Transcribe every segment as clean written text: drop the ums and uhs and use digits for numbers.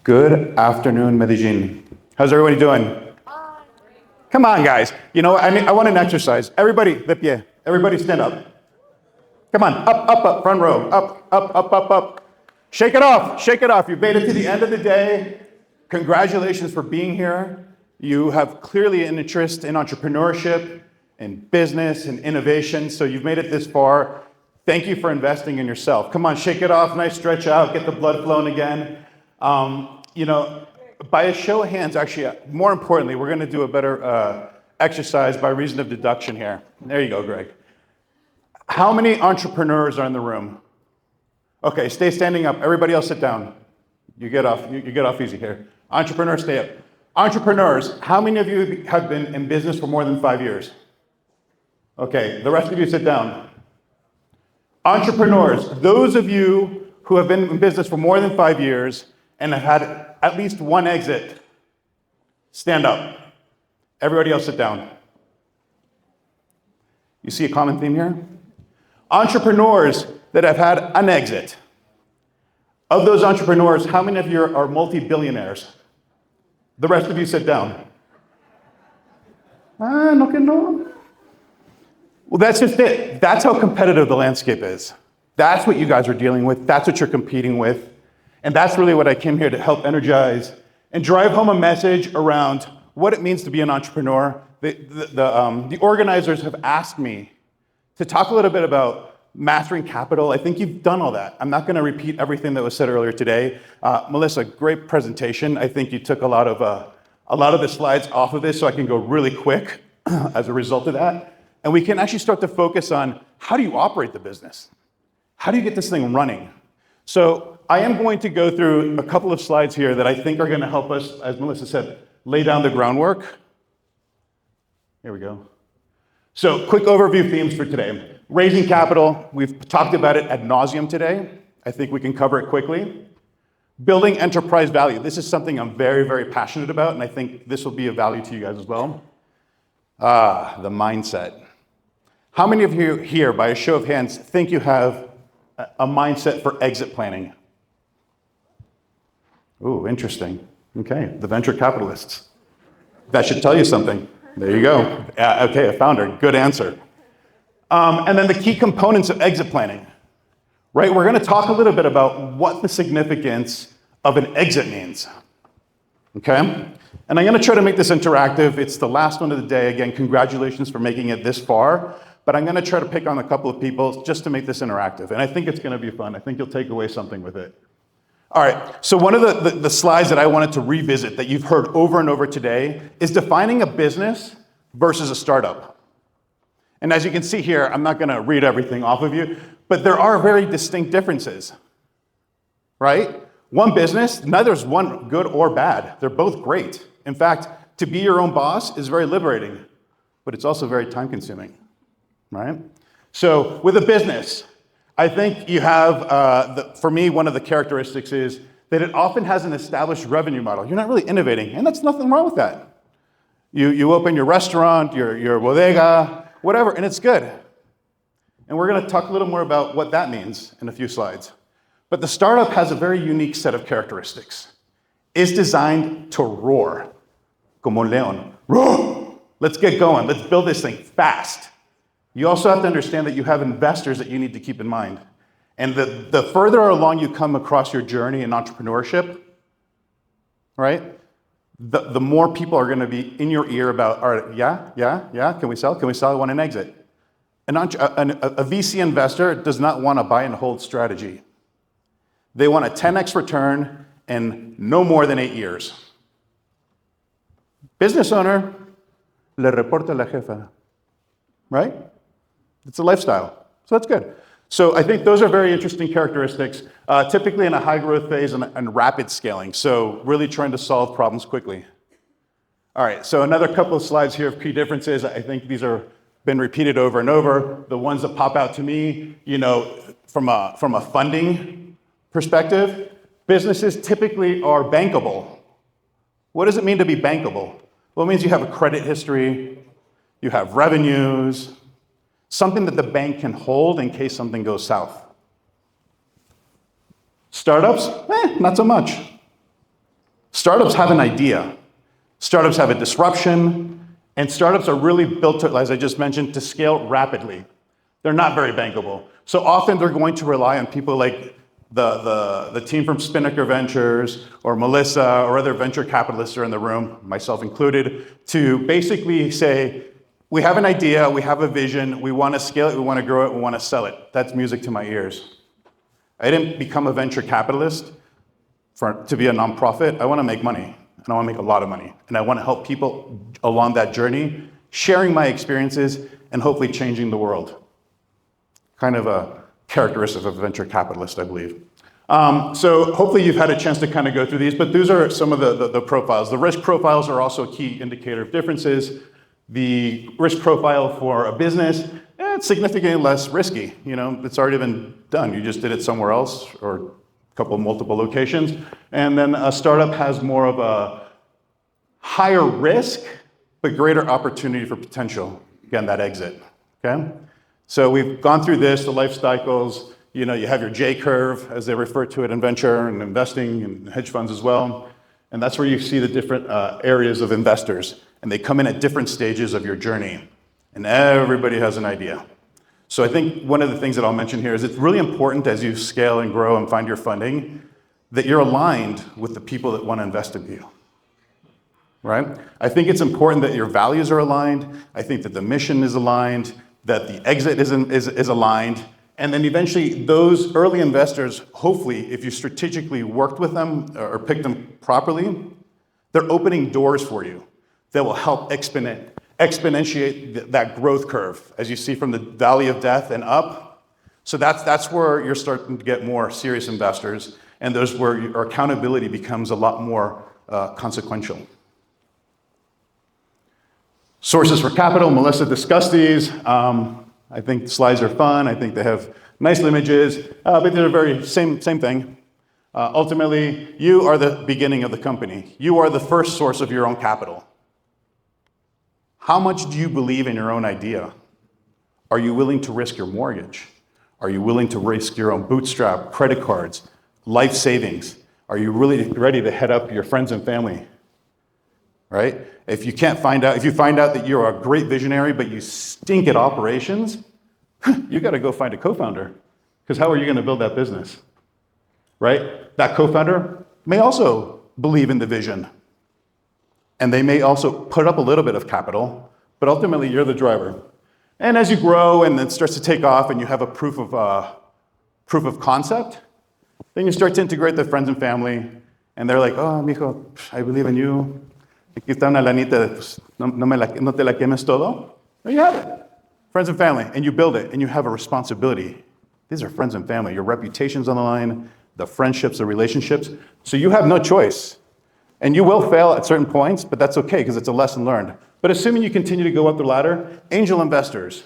Good afternoon, Medellin. How's everybody doing? Come on, guys. You know what? I want an exercise. Everybody, de pie. Everybody stand up. Come on, up, front row. Up. Shake it off. You've made it to the end of the day. Congratulations for being here. You have clearly an interest in entrepreneurship, in business, and innovation, so you've made it this far. Thank you for investing in yourself. Come on, shake it off, nice stretch out, get the blood flowing again. By a show of hands, actually, more importantly, we're gonna do a better exercise by reason of deduction here. There you go, Greg. How many entrepreneurs are in the room? Okay, stay standing up. Everybody else sit down. You get off easy here. Entrepreneurs, stay up. Entrepreneurs, how many of you have been in business for more than 5 years? Okay, the rest of you sit down. Entrepreneurs, those of you who have been in business for more than 5 years and have had at least one exit, stand up. Everybody else sit down. You see a common theme here? Entrepreneurs that have had an exit. Of those entrepreneurs, how many of you are multi-billionaires? The rest of you sit down. No que no. Well, that's just it. That's how competitive the landscape is. That's what you guys are dealing with. That's what you're competing with. And that's really what I came here to help energize and drive home a message around what it means to be an entrepreneur. The organizers have asked me to talk a little bit about mastering capital. I think you've done all that. I'm not gonna repeat everything that was said earlier today. Melissa, great presentation. I think you took a lot of the slides off of this so I can go really quick as a result of that. And we can actually start to focus on how do you operate the business? How do you get this thing running? So I am going to go through a couple of slides here that I think are gonna help us, as Melissa said, lay down the groundwork. Here we go. So quick overview themes for today. Raising capital, we've talked about it ad nauseum today. I think we can cover it quickly. Building enterprise value. This is something I'm very, very passionate about, and I think this will be of value to you guys as well. The mindset. How many of you here, by a show of hands, think you have a mindset for exit planning? Ooh, interesting. Okay, the venture capitalists. That should tell you something. There you go. Okay, a founder, good answer. And then the key components of exit planning, right? We're gonna talk a little bit about what the significance of an exit means, okay? And I'm gonna try to make this interactive. It's the last one of the day. Again, congratulations for making it this far, but I'm gonna try to pick on a couple of people just to make this interactive. And I think it's gonna be fun. I think you'll take away something with it. All right, so one of the slides that I wanted to revisit that you've heard over and over today is defining a business versus a startup. And as you can see here, I'm not gonna read everything off of you, but there are very distinct differences, right? One business, neither's one good or bad. They're both great. In fact, to be your own boss is very liberating, but it's also very time consuming, right? So with a business, I think you have, for me, one of the characteristics is that it often has an established revenue model. You're not really innovating, and that's nothing wrong with that. You open your restaurant, your bodega, whatever, and it's good. And we're gonna talk a little more about what that means in a few slides. But the startup has a very unique set of characteristics. It's designed to roar, como un león. Roar! Let's get going, let's build this thing fast. You also have to understand that you have investors that you need to keep in mind. And the further along you come across your journey in entrepreneurship, right? The more people are gonna be in your ear about, all right, yeah, can we sell? I want an exit. A VC investor does not want a buy and hold strategy. They want a 10x return in no more than 8 years. Business owner, le reporta la jefa, right? It's a lifestyle, so that's good. So I think those are very interesting characteristics, typically in a high growth phase and rapid scaling. So really trying to solve problems quickly. All right, so another couple of slides here of key differences. I think these are been repeated over and over. The ones that pop out to me, from a funding perspective, businesses typically are bankable. What does it mean to be bankable? Well, it means you have a credit history, you have revenues, something that the bank can hold in case something goes south. Startups, not so much. Startups have an idea. Startups have a disruption, and startups are really built to, as I just mentioned, to scale rapidly. They're not very bankable. So often they're going to rely on people like the team from Spinnaker Ventures or Melissa or other venture capitalists are in the room, myself included, to basically say, we have an idea, we have a vision, we want to scale it, we want to grow it, we want to sell it. That's music to my ears. I didn't become a venture capitalist to be a nonprofit. I want to make money, and I want to make a lot of money. And I want to help people along that journey, sharing my experiences and hopefully changing the world. Kind of a characteristic of a venture capitalist, I believe. So hopefully you've had a chance to kind of go through these, but these are some of the profiles. The risk profiles are also a key indicator of differences. The risk profile for a business, it's significantly less risky. You know, it's already been done. You just did it somewhere else or a couple multiple locations. And then a startup has more of a higher risk, but greater opportunity for potential. Again, that exit, okay? So we've gone through this, the life cycles. You know, you have your J curve, as they refer to it in venture and investing and hedge funds as well. And that's where you see the different areas of investors. And they come in at different stages of your journey. And everybody has an idea. So I think one of the things that I'll mention here is it's really important as you scale and grow and find your funding that you're aligned with the people that want to invest in you. Right? I think it's important that your values are aligned. I think that the mission is aligned, that the exit is aligned. And then eventually those early investors, hopefully, if you strategically worked with them or picked them properly, they're opening doors for you that will help exponentiate that growth curve, as you see from the valley of death and up. So that's where you're starting to get more serious investors, and those where your accountability becomes a lot more consequential. Sources for capital, Melissa discussed these. I think slides are fun. I think they have nice images, but they're very same thing. Ultimately, you are the beginning of the company. You are the first source of your own capital. How much do you believe in your own idea? Are you willing to risk your mortgage? Are you willing to risk your own bootstrap, credit cards, life savings? Are you really ready to head up your friends and family? Right? If you find out that you're a great visionary, but you stink at operations, you got to go find a co-founder. Because how are you going to build that business? Right? That co-founder may also believe in the vision. And they may also put up a little bit of capital, but ultimately you're the driver. And as you grow and it starts to take off and you have a proof of concept, then you start to integrate the friends and family, and they're like, oh, mijo, I believe in you. Aquí está una lanita, no te la quemes todo. There you have it. Friends and family, and you build it, and you have a responsibility. These are friends and family. Your reputation's on the line, the friendships, the relationships. So you have no choice. And you will fail at certain points, but that's okay because it's a lesson learned. But assuming you continue to go up the ladder, angel investors,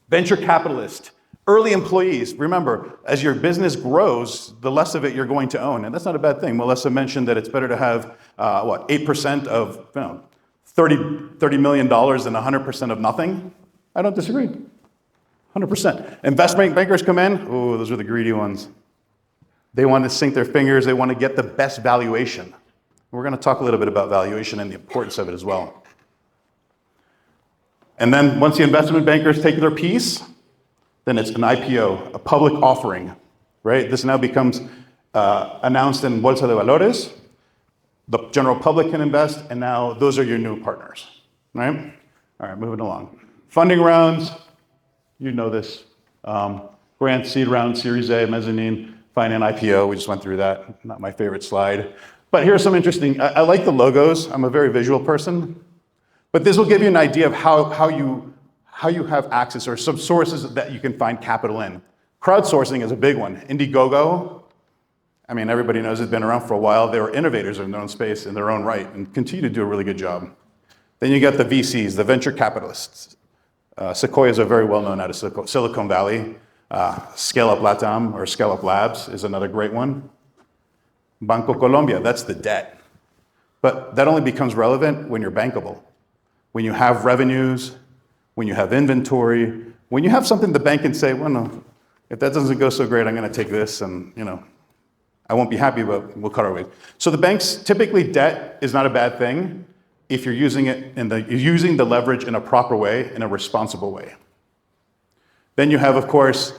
venture capitalists, early employees. Remember, as your business grows, the less of it you're going to own. And that's not a bad thing. Melissa mentioned that it's better to have, 8% of $30 million than 100% of nothing. I don't disagree. 100%. Investment bankers come in. Oh, those are the greedy ones. They want to sink their fingers. They want to get the best valuation. We're going to talk a little bit about valuation and the importance of it as well. And then once the investment bankers take their piece, then it's an IPO, a public offering, right? This now becomes announced in Bolsa de Valores. The general public can invest, and now those are your new partners, right? All right, moving along. Funding rounds, you know this. Grant, seed round, Series A, mezzanine, finance, IPO. We just went through that. Not my favorite slide. But here's some interesting, I like the logos. I'm a very visual person. But this will give you an idea of how you have access or some sources that you can find capital in. Crowdsourcing is a big one. Indiegogo, I mean, everybody knows it's been around for a while. They were innovators in their own space in their own right and continue to do a really good job. Then you got the VCs, the venture capitalists. Sequoias are very well known out of Silicon Valley. Scale Up Latam or Scale Up Labs is another great one. Banco Colombia, that's the debt. But that only becomes relevant when you're bankable. When you have revenues, when you have inventory, when you have something the bank can say, well, no, if that doesn't go so great, I'm going to take this and, I won't be happy, but we'll cut our ways. So the banks, typically debt is not a bad thing if you're using it you're using the leverage in a proper way, in a responsible way. Then you have, of course,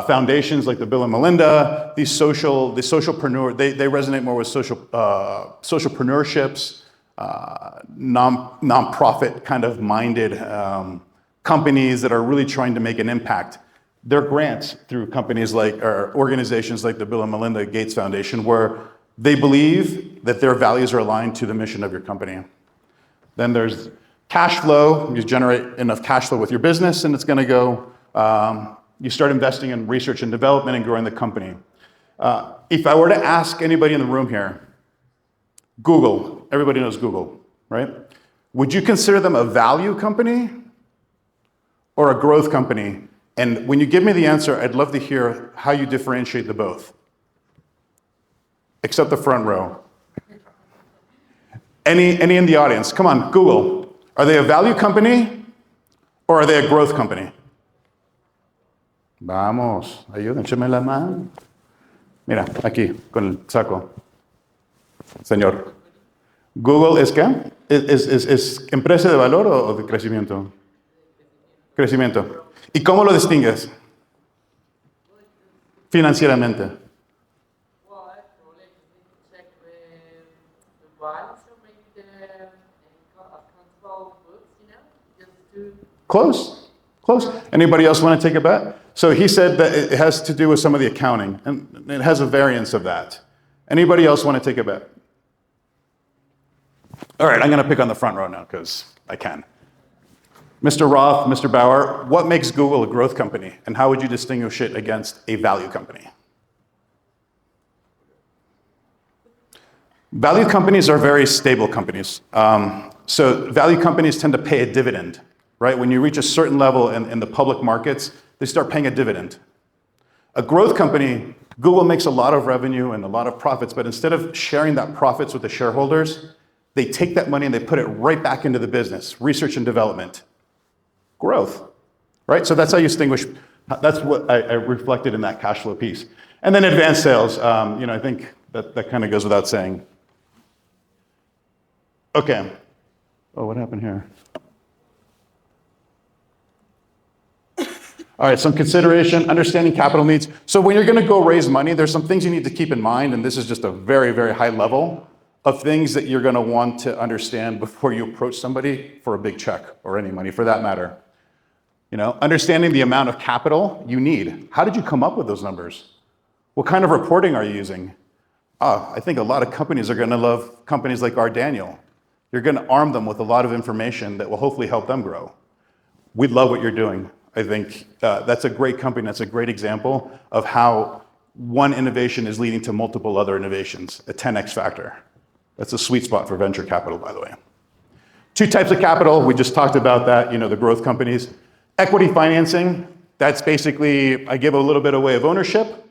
foundations like the Bill and Melinda, the socialpreneur, they resonate more with socialpreneurships, non-profit kind of minded companies that are really trying to make an impact. They're grants through companies like, or organizations like the Bill and Melinda Gates Foundation, where they believe that their values are aligned to the mission of your company. Then there's cash flow. You generate enough cash flow with your business, and it's going to go. You start investing in research and development and growing the company. If I were to ask anybody in the room here, Google, everybody knows Google, right? Would you consider them a value company or a growth company? And when you give me the answer, I'd love to hear how you differentiate the both. Except the front row. Any in the audience? Come on, Google. Are they a value company or are they a growth company? Vamos, ayúdenme la mano. Mira, aquí, con el saco. Señor. ¿Google es qué? ¿Es empresa de valor o de crecimiento? Crecimiento. ¿Y cómo lo distingues? Financieramente. Close. Anybody else want to take a bet? So he said that it has to do with some of the accounting, and it has a variance of that. Anybody else want to take a bet? All right, I'm going to pick on the front row now because I can. Mr. Roth, Mr. Bauer, what makes Google a growth company, and how would you distinguish it against a value company? Value companies are very stable companies. So value companies tend to pay a dividend, right? When you reach a certain level in the public markets, they start paying a dividend. A growth company, Google makes a lot of revenue and a lot of profits, but instead of sharing that profits with the shareholders, they take that money and they put it right back into the business, research and development. Growth, right? So that's how you distinguish, that's what I reflected in that cash flow piece. And then advanced sales, I think that kind of goes without saying. Okay. Oh, what happened here? All right, some consideration, understanding capital needs. So when you're going to go raise money, there's some things you need to keep in mind, and this is just a very, very high level of things that you're going to want to understand before you approach somebody for a big check or any money for that matter. Understanding the amount of capital you need. How did you come up with those numbers? What kind of reporting are you using? I think a lot of companies are going to love companies like our Daniel. You're going to arm them with a lot of information that will hopefully help them grow. We love what you're doing. I think that's a great company. That's a great example of how one innovation is leading to multiple other innovations, a 10x factor. That's a sweet spot for venture capital, by the way. Two types of capital. We just talked about that, the growth companies. Equity financing, that's basically, I give a little bit away of ownership.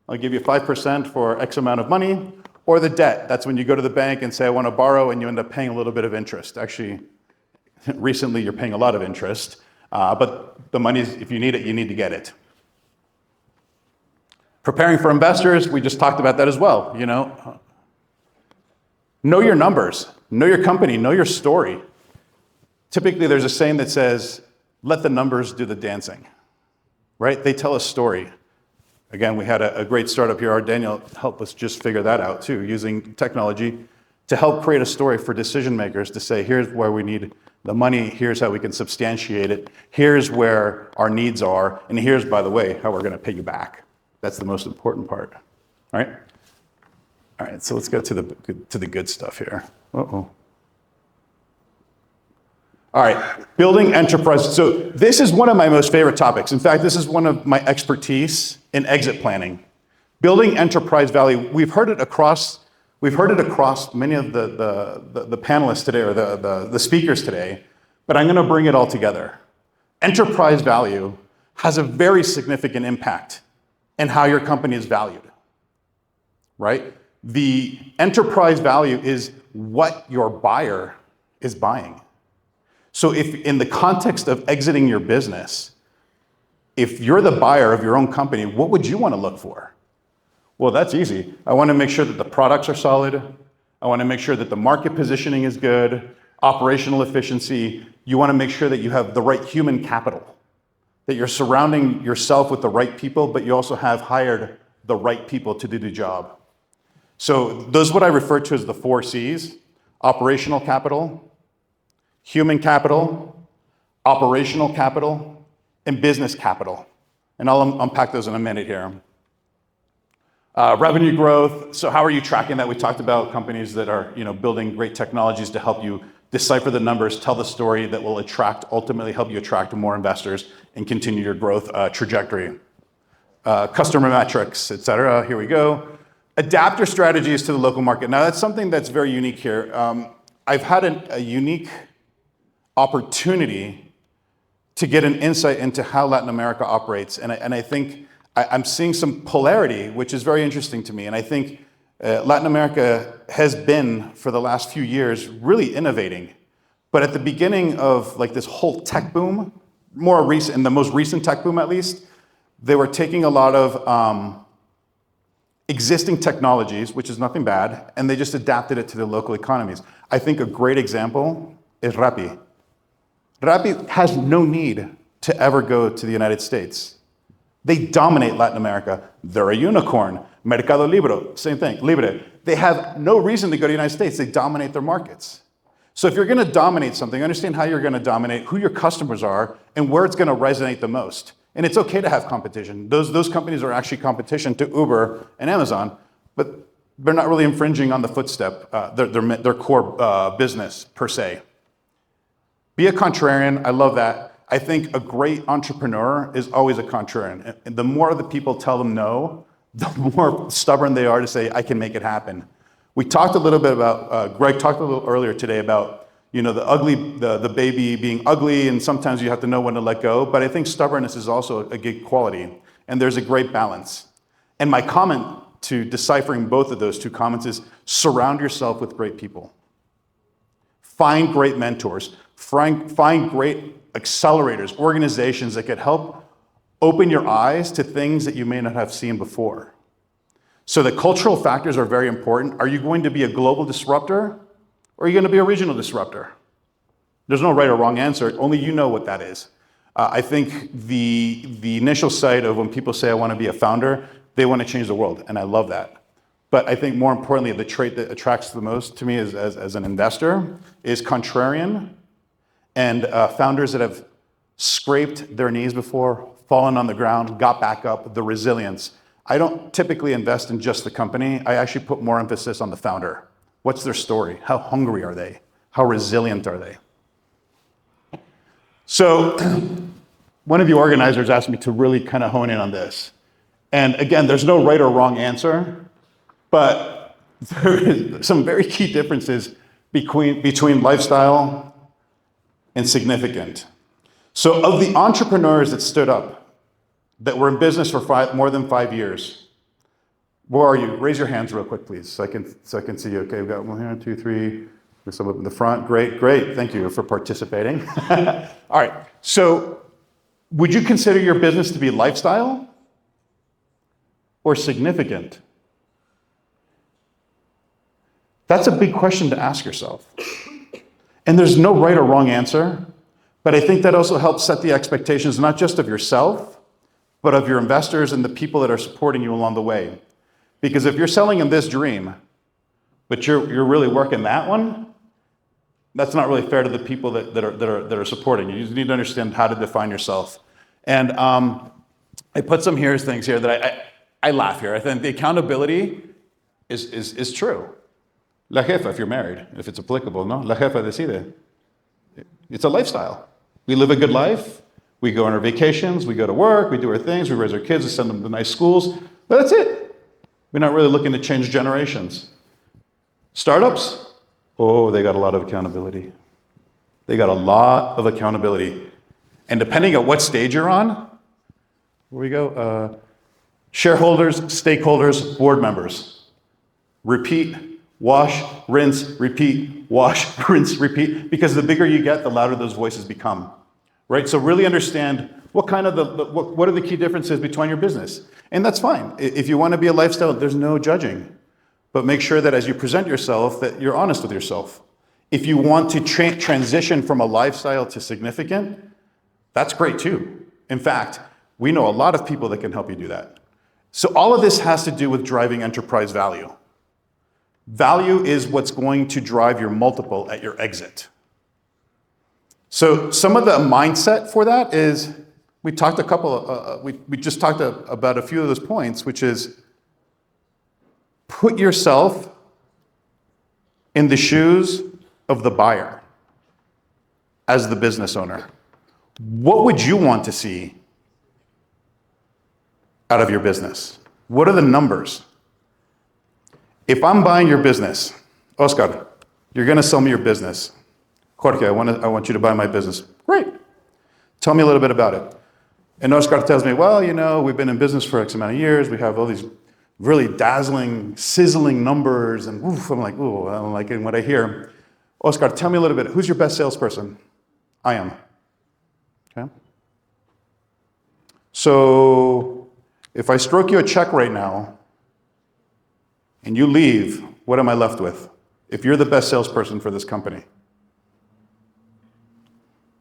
I'll give you 5% for X amount of money. Or the debt, that's when you go to the bank and say, I want to borrow, and you end up paying a little bit of interest. Actually, recently you're paying a lot of interest. But the money, if you need it, you need to get it. Preparing for investors, we just talked about that as well. Know your numbers, know your company, know your story. Typically, there's a saying that says, let the numbers do the dancing, right? They tell a story. Again, we had a great startup here. Our Daniel helped us just figure that out too, using technology to help create a story for decision makers to say, here's where we need the money, here's how we can substantiate it, here's where our needs are, and here's, by the way, how we're going to pay you back. That's the most important part, right? All right, so let's go to the good stuff here. Uh-oh. All right, building enterprise. So this is one of my most favorite topics. In fact, this is one of my expertise in exit planning. Building enterprise value. We've heard it across many of the panelists today, or the speakers today, but I'm going to bring it all together. Enterprise value has a very significant impact in how your company is valued, right? The enterprise value is what your buyer is buying. So if in the context of exiting your business, if you're the buyer of your own company, what would you want to look for? Well, that's easy. I want to make sure that the products are solid. I want to make sure that the market positioning is good, operational efficiency. You want to make sure that you have the right human capital, that you're surrounding yourself with the right people, but you also have hired the right people to do the job. So those are what I refer to as the 4 C's: operational capital, human capital, operational capital, and business capital. And I'll unpack those in a minute here. Revenue growth. So how are you tracking that? We talked about companies that are, building great technologies to help you decipher the numbers, tell the story that will ultimately help you attract more investors and continue your growth trajectory. Customer metrics, et cetera. Here we go. Adapt your strategies to the local market. Now that's something that's very unique here. I've had a unique opportunity to get an insight into how Latin America operates. And I think I'm seeing some polarity, which is very interesting to me. And I think Latin America has been, for the last few years, really innovating. But at the beginning of this whole tech boom, more recent, in the most recent tech boom at least, they were taking a lot of existing technologies, which is nothing bad, and they just adapted it to the local economies. I think a great example is Rappi. Rappi has no need to ever go to the United States. They dominate Latin America. They're a unicorn. Mercado Libre, same thing, Libre. They have no reason to go to the United States. They dominate their markets. So if you're going to dominate something, understand how you're going to dominate, who your customers are, and where it's going to resonate the most. And it's okay to have competition. Those companies are actually competition to Uber and Amazon, but they're not really infringing on the footstep, their core business per se. Be a contrarian. I love that. I think a great entrepreneur is always a contrarian. And the more the people tell them no, the more stubborn they are to say, I can make it happen. We talked a little bit about, Greg talked a little earlier today about, the baby being ugly, and sometimes you have to know when to let go. But I think stubbornness is also a good quality, and there's a great balance. And my comment to deciphering both of those 2 comments is surround yourself with great people. Find great mentors. Find great accelerators, organizations that could help open your eyes to things that you may not have seen before. So the cultural factors are very important. Are you going to be a global disruptor, or are you going to be a regional disruptor? There's no right or wrong answer. Only you know what that is. I think the initial sight of when people say, I want to be a founder, they want to change the world, and I love that. But I think more importantly, the trait that attracts the most to me as an investor is contrarian, and founders that have scraped their knees before, fallen on the ground, got back up, the resilience. I don't typically invest in just the company. I actually put more emphasis on the founder. What's their story? How hungry are they? How resilient are they? So one of the organizers asked me to really kind of hone in on this. And again, there's no right or wrong answer, but there is some very key differences between lifestyle and significant. So of the entrepreneurs that stood up, that were in business for more than 5 years, where are you? Raise your hands real quick, please, so I can see you. Okay, we've got 1 here, 2, 3. There's some up in the front. Great. Thank you for participating. All right. So would you consider your business to be lifestyle or significant? That's a big question to ask yourself. And there's no right or wrong answer, but I think that also helps set the expectations, not just of yourself, but of your investors and the people that are supporting you along the way. Because if you're selling in this dream, but you're really working that one, that's not really fair to the people that are supporting you. You just need to understand how to define yourself. And I put some things here that I laugh here. I think the accountability is true. La jefa, if you're married, if it's applicable, no? La jefa decide. It's a lifestyle. We live a good life. We go on our vacations. We go to work. We do our things. We raise our kids. We send them to nice schools. But that's it. We're not really looking to change generations. Startups, they got a lot of accountability. They got a lot of accountability. And depending on what stage you're on, where we go, shareholders, stakeholders, board members. Repeat, wash, rinse, repeat, wash, rinse, repeat. Because the bigger you get, the louder those voices become. Right? So really understand what are the key differences between your business. And that's fine. If you want to be a lifestyle, there's no judging. But make sure that as you present yourself, that you're honest with yourself. If you want to transition from a lifestyle to significant, that's great too. In fact, we know a lot of people that can help you do that. So all of this has to do with driving enterprise value. Value is what's going to drive your multiple at your exit. So some of the mindset for that is, we just talked about a few of those points, which is put yourself in the shoes of the buyer as the business owner. What would you want to see out of your business? What are the numbers? If I'm buying your business, Oscar, you're going to sell me your business. Jorge, I want you to buy my business. Great. Tell me a little bit about it. And Oscar tells me, well, we've been in business for X amount of years. We have all these really dazzling, sizzling numbers. And I'm like, ooh, I don't like what I hear. Oscar, tell me a little bit. Who's your best salesperson? I am. Okay. So if I stroke you a check right now and you leave, what am I left with? If you're the best salesperson for this company.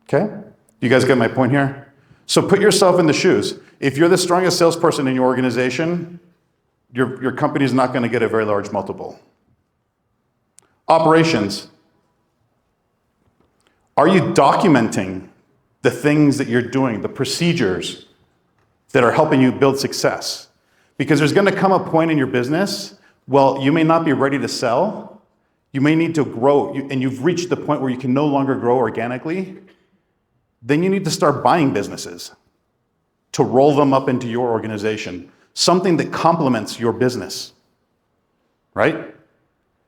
Okay? You guys get my point here? So put yourself in the shoes. If you're the strongest salesperson in your organization, your company's not going to get a very large multiple. Operations. Are you documenting the things that you're doing, the procedures that are helping you build success? Because there's going to come a point in your business, well, you may not be ready to sell. You may need to grow, and you've reached the point where you can no longer grow organically. Then you need to start buying businesses to roll them up into your organization, something that complements your business, right?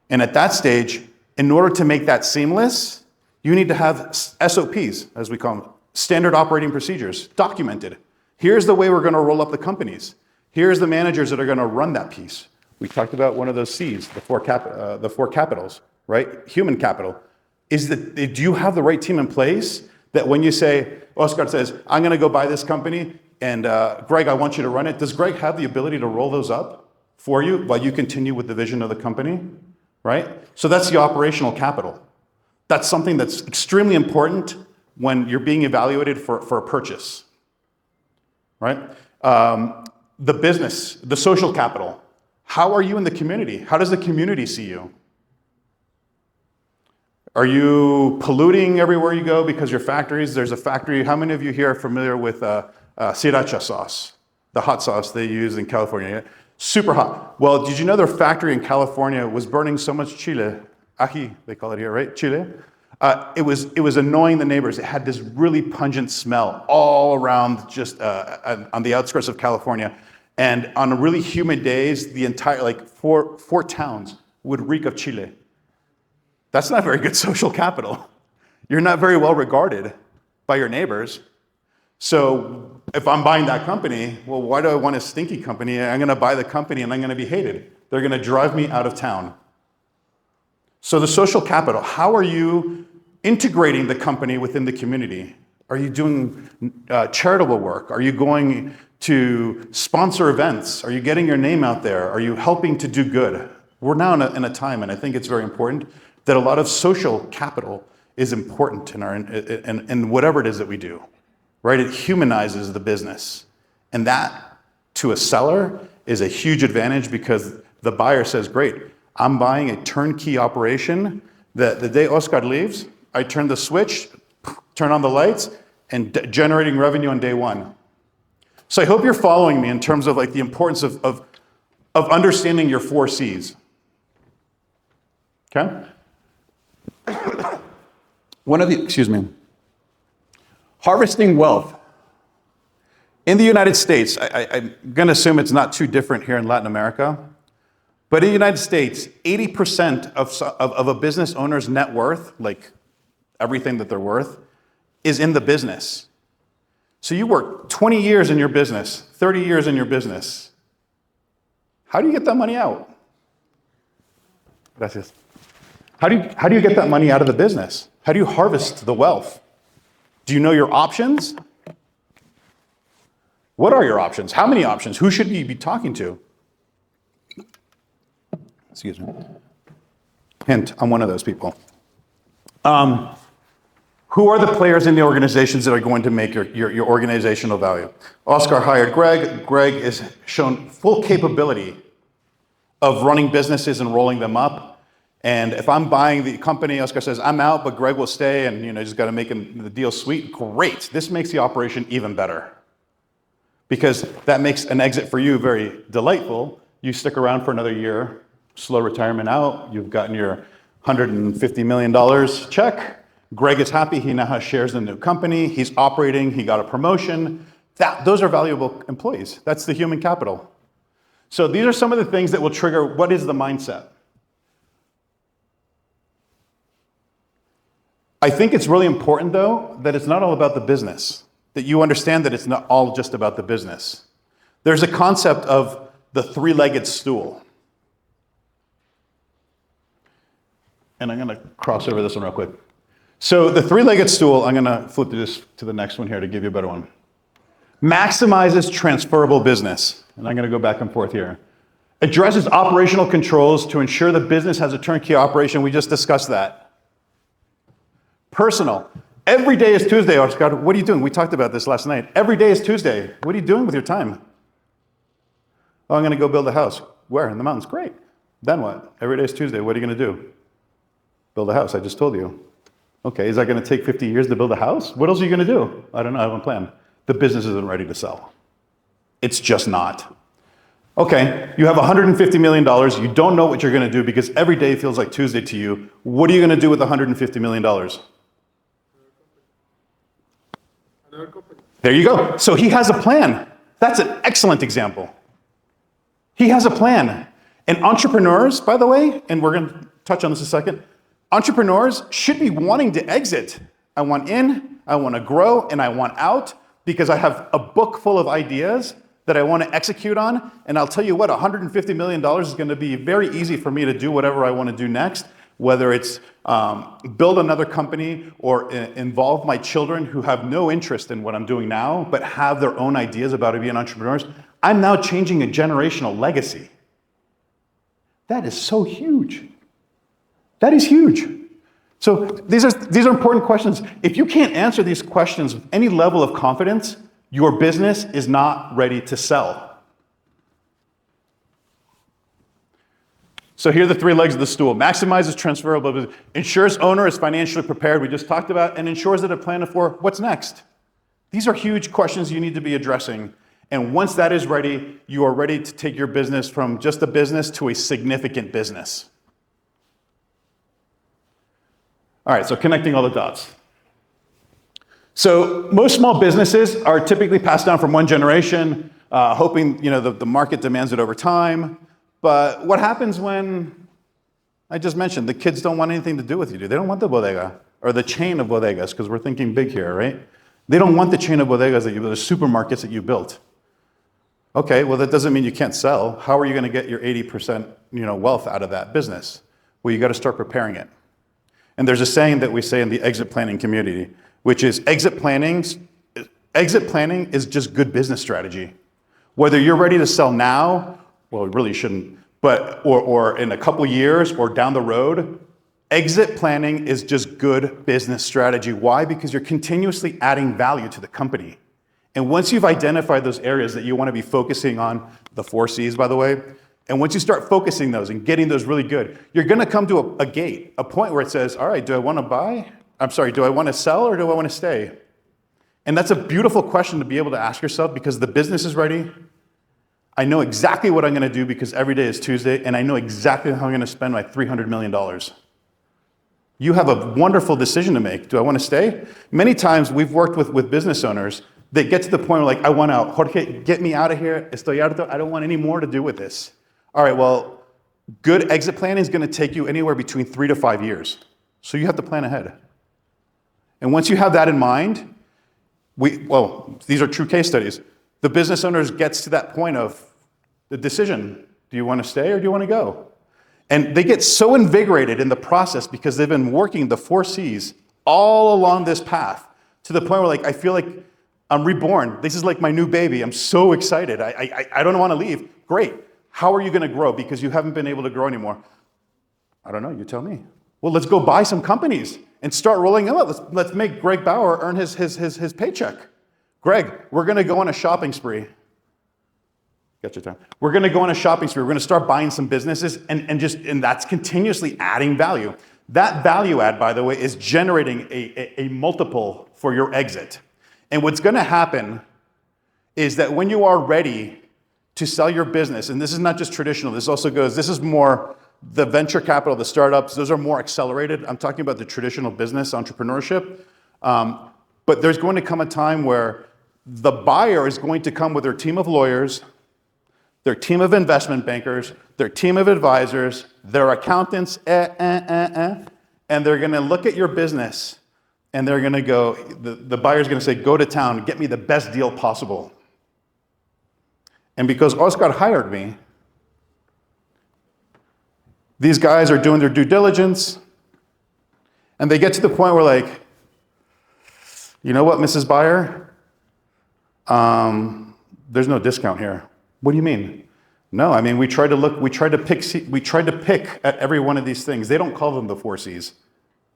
And at that stage, in order to make that seamless, you need to have SOPs, as we call them, standard operating procedures, documented. Here's the way we're going to roll up the companies. Here's the managers that are going to run that piece. We talked about one of those C's, the four capitals, right? Human capital. Do you have the right team in place that when you say, Oscar says, I'm going to go buy this company, and Greg, I want you to run it. Does Greg have the ability to roll those up for you while you continue with the vision of the company, right? So that's the operational capital. That's something that's extremely important when you're being evaluated for a purchase, right? The business, the social capital. How are you in the community? How does the community see you? Are you polluting everywhere you go because your factories? There's a factory. How many of you here are familiar with sriracha sauce, the hot sauce they use in California? Super hot. Well, did you know their factory in California was burning so much chile, ají, they call it here, right? Chile. It was annoying the neighbors. It had this really pungent smell all around, just on the outskirts of California. And on really humid days, the entire, four towns would reek of chile. That's not very good social capital. You're not very well regarded by your neighbors. So if I'm buying that company, well, why do I want a stinky company? I'm going to buy the company and I'm going to be hated. They're going to drive me out of town. So the social capital, how are you integrating the company within the community? Are you doing charitable work? Are you going to sponsor events? Are you getting your name out there? Are you helping to do good? We're now in a time, and I think it's very important, that a lot of social capital is important in whatever it is that we do, right? It humanizes the business. And that, to a seller, is a huge advantage because the buyer says, great, I'm buying a turnkey operation that the day Oscar leaves, I turn the switch, turn on the lights, and generating revenue on day one. So I hope you're following me in terms of the importance of understanding your 4 C's. Okay? Harvesting wealth. In the United States, I'm going to assume it's not too different here in Latin America, but in the United States, 80% of a business owner's net worth, like everything that they're worth, is in the business. So you work 20 years in your business, 30 years in your business. How do you get that money out? Gracias. How do you get that money out of the business? How do you harvest the wealth? Do you know your options? What are your options? How many options? Who should you be talking to? Excuse me. Hint, I'm one of those people. Who are the players in the organizations that are going to make your organizational value? Oscar hired Greg. Greg is shown full capability of running businesses and rolling them up. And if I'm buying the company, Oscar says, I'm out, but Greg will stay, and just got to make the deal sweet. Great. This makes the operation even better. Because that makes an exit for you very delightful. You stick around for another year, slow retirement out, you've gotten your $150 million check. Greg is happy, he now has shares in the new company, he's operating, he got a promotion. Those are valuable employees. That's the human capital. So these are some of the things that will trigger what is the mindset. I think it's really important, though, that it's not all about the business, that you understand that it's not all just about the business. There's a concept of the three-legged stool. And I'm going to cross over this one real quick. So the three-legged stool, I'm going to flip this to the next one here to give you a better one. Maximizes transferable business. And I'm going to go back and forth here. Addresses operational controls to ensure the business has a turnkey operation. We just discussed that. Personal. Every day is Tuesday, Oscar. What are you doing? We talked about this last night. Every day is Tuesday. What are you doing with your time? Oh, I'm going to go build a house. Where? In the mountains. Great. Then what? Every day is Tuesday. What are you going to do? Build a house. I just told you. Okay, is that going to take 50 years to build a house? What else are you going to do? I don't know. I have a plan. The business isn't ready to sell. It's just not. Okay, you have $150 million. You don't know what you're going to do because every day feels like Tuesday to you. What are you going to do with $150 million? There you go. So he has a plan. That's an excellent example. He has a plan. And entrepreneurs, by the way, and we're going to touch on this in a second, entrepreneurs should be wanting to exit. I want in, I want to grow, and I want out because I have a book full of ideas that I want to execute on. And I'll tell you what, $150 million is going to be very easy for me to do whatever I want to do next, whether it's build another company or involve my children who have no interest in what I'm doing now, but have their own ideas about being entrepreneurs. I'm now changing a generational legacy. That is so huge. That is huge. So these are important questions. If you can't answer these questions with any level of confidence, your business is not ready to sell. So here are the three legs of the stool. Maximizes transferable, ensures owner is financially prepared, we just talked about, and ensures that a plan for what's next. These are huge questions you need to be addressing. And once that is ready, you are ready to take your business from just a business to a significant business. All right, so connecting all the dots. So most small businesses are typically passed down from one generation, hoping the market demands it over time. But what happens when, I just mentioned, the kids don't want anything to do with you? They don't want the bodega or the chain of bodegas, because we're thinking big here, right? They don't want the chain of bodegas that you built, the supermarkets that you built. Okay, well that doesn't mean you can't sell. How are you going to get your 80% wealth out of that business? Well, you got to start preparing it. And there's a saying that we say in the exit planning community, which is exit planning is just good business strategy. Whether you're ready to sell now, well, you really shouldn't, but or in a couple years or down the road, exit planning is just good business strategy. Why? Because you're continuously adding value to the company. And once you've identified those areas that you want to be focusing on, the 4 C's, by the way, and once you start focusing those and getting those really good, you're going to come to a gate, a point where it says, all right, do I want to sell or do I want to stay? And that's a beautiful question to be able to ask yourself because the business is ready. I know exactly what I'm going to do because every day is Tuesday, and I know exactly how I'm going to spend my $300 million. You have a wonderful decision to make. Do I want to stay? Many times we've worked with business owners that get to the point where I want out. Jorge, get me out of here. Estoy harto. I don't want any more to do with this. All right, well, good exit planning is going to take you anywhere between 3 to 5 years. So you have to plan ahead. And once you have that in mind, these are true case studies. The business owners gets to that point of the decision. Do you want to stay or do you want to go? And they get so invigorated in the process because they've been working the 4 C's all along this path to the point where I feel like I'm reborn. This is like my new baby. I'm so excited. I don't want to leave. Great. How are you going to grow? Because you haven't been able to grow anymore. I don't know. You tell me. Well, let's go buy some companies and start rolling them out. Let's make Greg Bauer earn his paycheck. Greg, we're going to go on a shopping spree. Get your time. We're going to go on a shopping spree. We're going to start buying some businesses, and that's continuously adding value. That value add, by the way, is generating a multiple for your exit. And what's going to happen is that when you are ready to sell your business, and this is not just traditional, this is more the venture capital, the startups, those are more accelerated. I'm talking about the traditional business entrepreneurship. But there's going to come a time where the buyer is going to come with their team of lawyers, their team of investment bankers, their team of advisors, their accountants, and they're going to look at your business and they're going to go, the buyer's going to say, go to town, get me the best deal possible. And because Oscar hired me, these guys are doing their due diligence, and they get to the point where, like, you know what, Mrs. Buyer? There's no discount here. What do you mean? No, I mean, we tried to pick at every one of these things. They don't call them the 4 C's.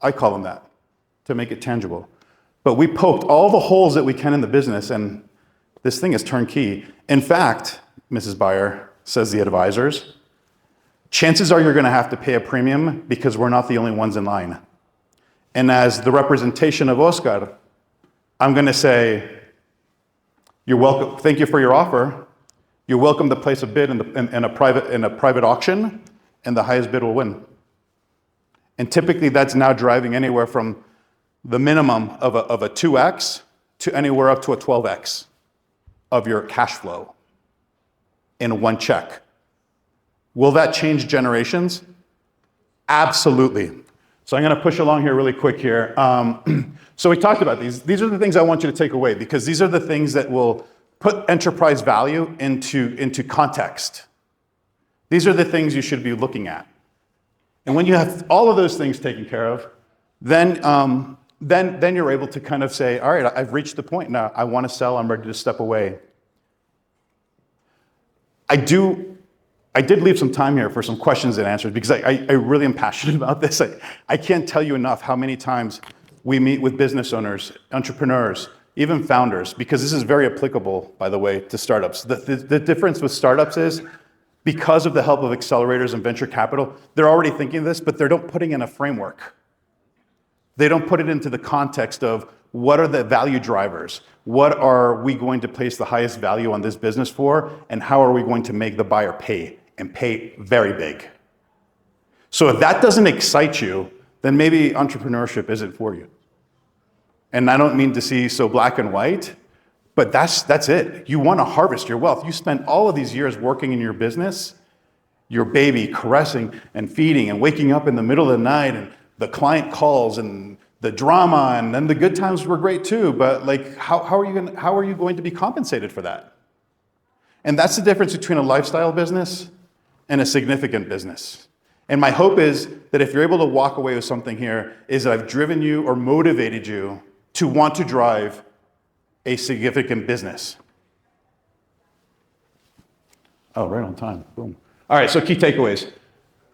I call them that to make it tangible. But we poked all the holes that we can in the business, and this thing is turnkey. In fact, Mrs. Buyer, says the advisors, chances are you're going to have to pay a premium because we're not the only ones in line. And as the representation of Oscar, I'm going to say, you're welcome. Thank you for your offer. You're welcome to place a bid in a private auction, and the highest bid will win. And typically, that's now driving anywhere from the minimum of a 2x to anywhere up to a 12x of your cash flow in one check. Will that change generations? Absolutely. So I'm going to push along here really quick here. So we talked about these. These are the things I want you to take away, because these are the things that will put enterprise value into context. These are the things you should be looking at. And when you have all of those things taken care of, then you're able to kind of say, all right, I've reached the point now. I want to sell. I'm ready to step away. I did leave some time here for some questions and answers, because I really am passionate about this. I can't tell you enough how many times we meet with business owners, entrepreneurs, even founders, because this is very applicable, by the way, to startups. The difference with startups is, because of the help of accelerators and venture capital, they're already thinking this, but they're not putting in a framework. They don't put it into the context of, what are the value drivers? What are we going to place the highest value on this business for? And how are we going to make the buyer pay, and pay very big? So if that doesn't excite you, then maybe entrepreneurship isn't for you. And I don't mean to see so black and white, but that's it. You want to harvest your wealth. You spend all of these years working in your business, your baby, caressing and feeding and waking up in the middle of the night, and the client calls, and the drama, and then the good times were great too, but like, how are you going to be compensated for that? And that's the difference between a lifestyle business and a significant business. And my hope is that if you're able to walk away with something here, is that I've driven you or motivated you to want to drive a significant business. Oh, right on time, boom. All right, so key takeaways.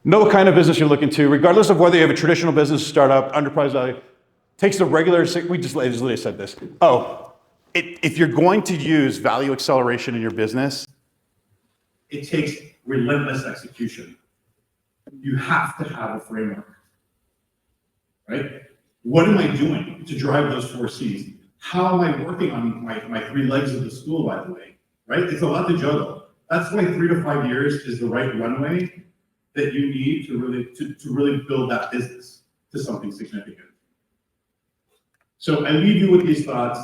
Know what kind of business you're looking to, regardless of whether you have a traditional business, startup, enterprise value. Takes the regular, we just literally said this. If you're going to use value acceleration in your business, it takes relentless execution. You have to have a framework, right? What am I doing to drive those 4 C's? How am I working on my 3 legs of the stool, by the way, right? It's a lot to juggle. That's why 3 to 5 years is the right runway that you need to really build that business to something significant. So I leave you with these thoughts.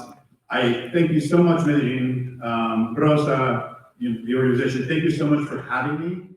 I thank you so much, Medellin, Rosa, the organization. Thank you so much for having me.